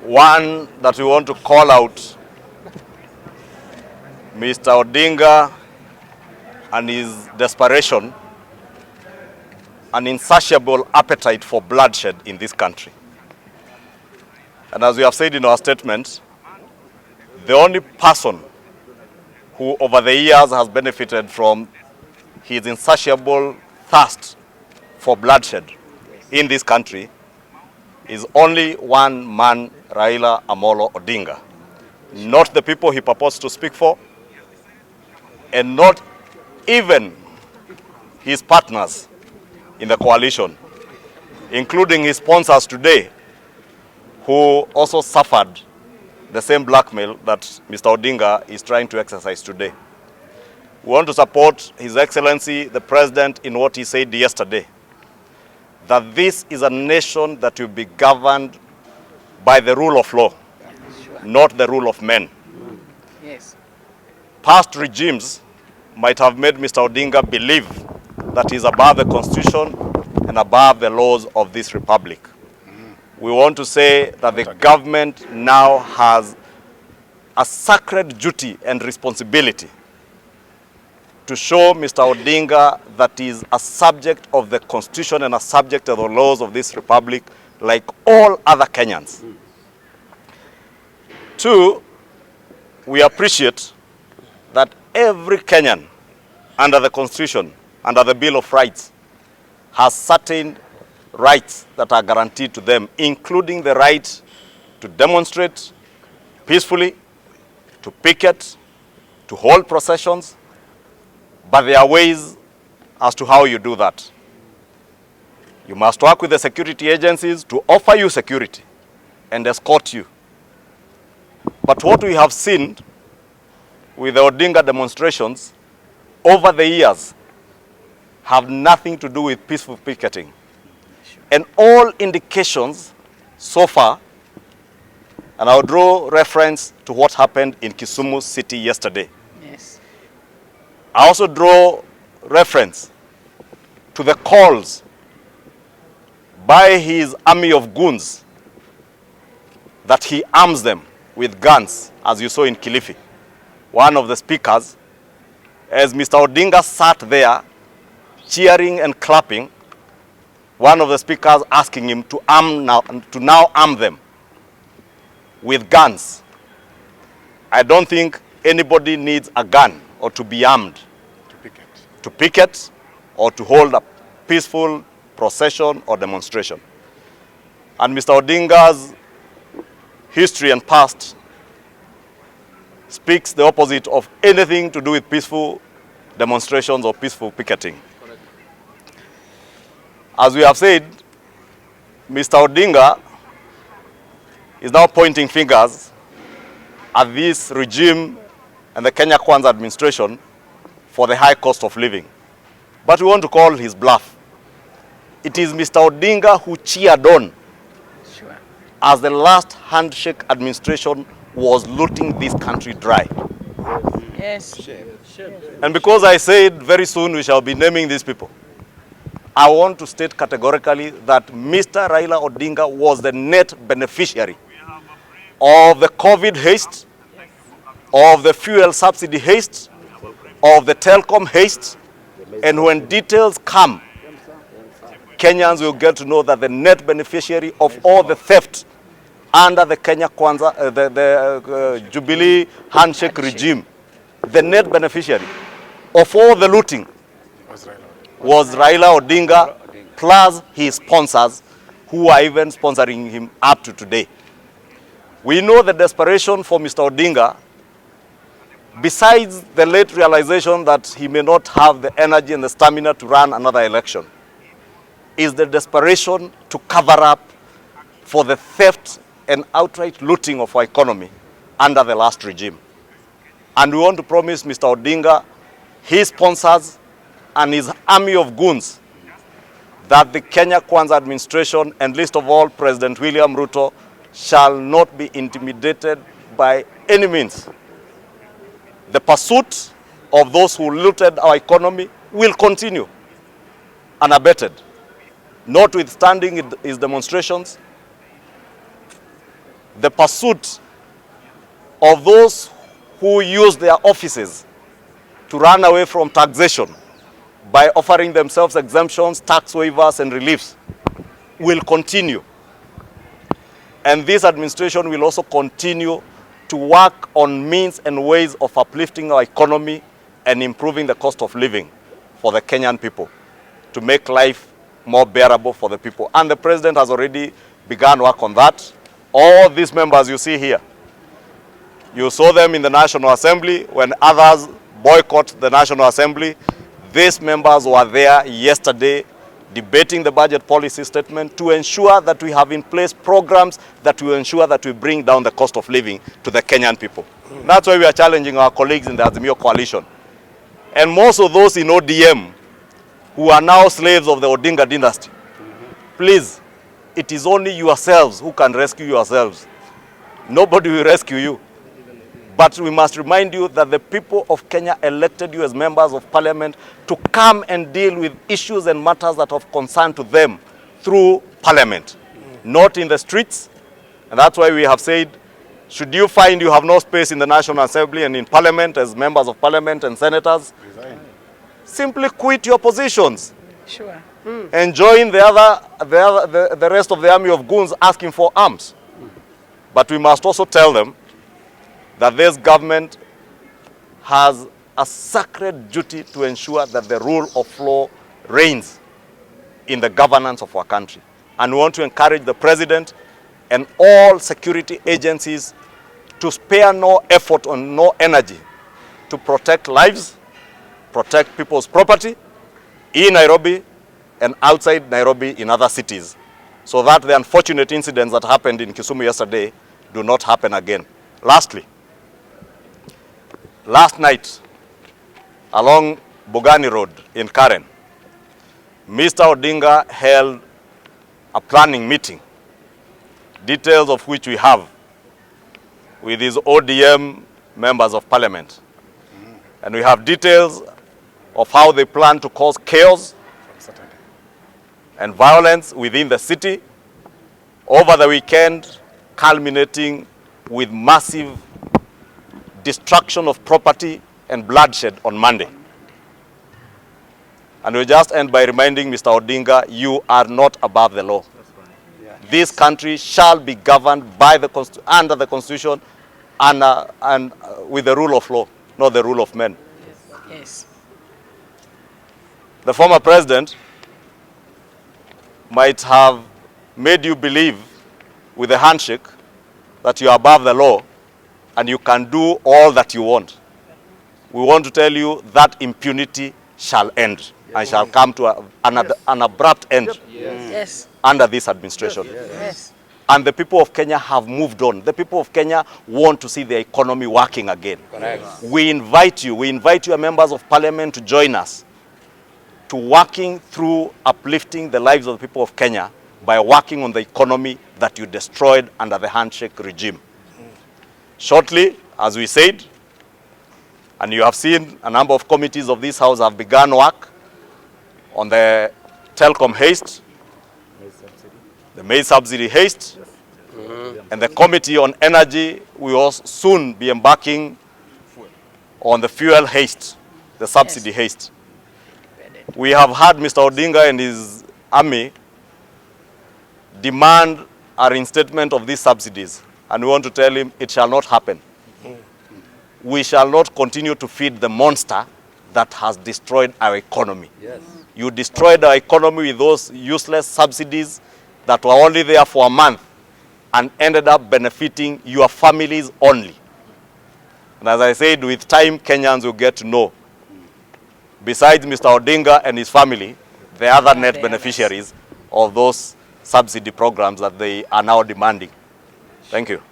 One, that we want to call out Mr. Odinga and his desperation and insatiable appetite for bloodshed in this country. And as we have said in our statement, the only person who over the years has benefited from his insatiable thirst for bloodshed in this country is only one man, Raila Amolo Odinga. Not the people he purports to speak for, and not even his partners in the coalition, including his sponsors today, who also suffered the same blackmail that Mr. Odinga is trying to exercise today. We want to support His Excellency, the President, in what he said yesterday, that this is a nation that will be governed by the rule of law, not the rule of men. Yes. Past regimes might have made Mr. Odinga believe that he is above the Constitution and above the laws of this republic. We want to say that the government now has a sacred duty and responsibility to show Mr. Odinga that he is a subject of the Constitution and a subject of the laws of this republic like all other Kenyans. Two, we appreciate that every Kenyan under the Constitution, under the Bill of Rights, has certain rights that are guaranteed to them, including the right to demonstrate peacefully, to picket, to hold processions, but there are ways as to how you do that. You must work with the security agencies to offer you security and escort you. But what we have seen with the Odinga demonstrations over the years have nothing to do with peaceful picketing. And all indications so far, and I'll draw reference to what happened in Kisumu City yesterday. Yes. I also draw reference to the calls by his army of goons that he arms them with guns, as you saw in Kilifi. One of the speakers, as Mr. Odinga sat there cheering and clapping, one of the speakers asking him to now arm them with guns. I don't think anybody needs a gun or to be armed to picket or to hold a peaceful procession or demonstration. And Mr. Odinga's history and past speaks the opposite of anything to do with peaceful demonstrations or peaceful picketing. As we have said, Mr. Odinga is now pointing fingers at this regime and the Kenya Kwanza administration for the high cost of living. But we want to call his bluff. It is Mr. Odinga who cheered on as the last handshake administration was looting this country dry. Yes. And because I said very soon we shall be naming these people, I want to state categorically that Mr. Raila Odinga was the net beneficiary of the COVID haste, of the fuel subsidy haste, of the telecom haste, and when details come, Kenyans will get to know that the net beneficiary of all the theft under the Kenya Kwanza, the Jubilee handshake regime, the net beneficiary of all the looting was Raila Odinga, plus his sponsors, who are even sponsoring him up to today. We know the desperation for Mr. Odinga, besides the late realization that he may not have the energy and the stamina to run another election, is the desperation to cover up for the theft and outright looting of our economy under the last regime. And we want to promise Mr. Odinga, his sponsors, and his army of goons that the Kenya Kwanza administration, and least of all President William RUTO, shall not be intimidated by any means. The pursuit of those who looted our economy will continue unabated, notwithstanding his demonstrations, the pursuit of those who use their offices to run away from taxation by offering themselves exemptions, tax waivers, and reliefs will continue. And this administration will also continue to work on means and ways of uplifting our economy and improving the cost of living for the Kenyan people, to make life more bearable for the people. And the president has already begun work on that. All these members you see here, you saw them in the National Assembly when others boycott the National Assembly. These members were there yesterday debating the budget policy statement to ensure that we have in place programs that will ensure that we bring down the cost of living to the Kenyan people. That's why we are challenging our colleagues in the Azimio coalition. And most of those in ODM who are now slaves of the Odinga dynasty, please, it is only yourselves who can rescue yourselves. Nobody will rescue you. But we must remind you that the people of Kenya elected you as members of parliament to come and deal with issues and matters that are of concern to them through parliament, not in the streets. And that's why we have said, should you find you have no space in the National Assembly and in parliament as members of parliament and senators, simply quit your positions. Sure. And join the rest of the army of goons asking for arms. But we must also tell them that this government has a sacred duty to ensure that the rule of law reigns in the governance of our country. And we want to encourage the president and all security agencies to spare no effort and no energy to protect lives, protect people's property in Nairobi and outside Nairobi in other cities, so that the unfortunate incidents that happened in Kisumu yesterday do not happen again. Lastly, last night, along Bugani Road in Karen, Mr. Odinga held a planning meeting, details of which we have with his ODM members of parliament. And we have details of how they plan to cause chaos and violence within the city over the weekend, culminating with massive destruction of property and bloodshed on Monday. And we just end by reminding Mr. Odinga, you are not above the law. This country shall be governed by the under the Constitution and with the rule of law, not the rule of men. Yes. The former president might have made you believe with a handshake that you are above the law and you can do all that you want. We want to tell you that impunity shall end and shall come to an abrupt end Yes. under this administration. Yes. And the people of Kenya have moved on. The people of Kenya want to see the economy working again. Correct. We invite you members of parliament to join us to working through uplifting the lives of the people of Kenya by working on the economy that you destroyed under the handshake regime. Shortly, as we said, and you have seen a number of committees of this house have begun work on the telecom haste, the maize subsidy haste, and the committee on energy will also soon be embarking on the fuel haste, the subsidy haste. We have had Mr. Odinga and his army demand a reinstatement of these subsidies, and we want to tell him it shall not happen. We shall not continue to feed the monster that has destroyed our economy. Yes. You destroyed our economy with those useless subsidies that were only there for a month and ended up benefiting your families only. And as I said, with time, Kenyans will get to know, besides Mr. Odinga and his family, the other net beneficiaries of those subsidy programs that they are now demanding. Thank you.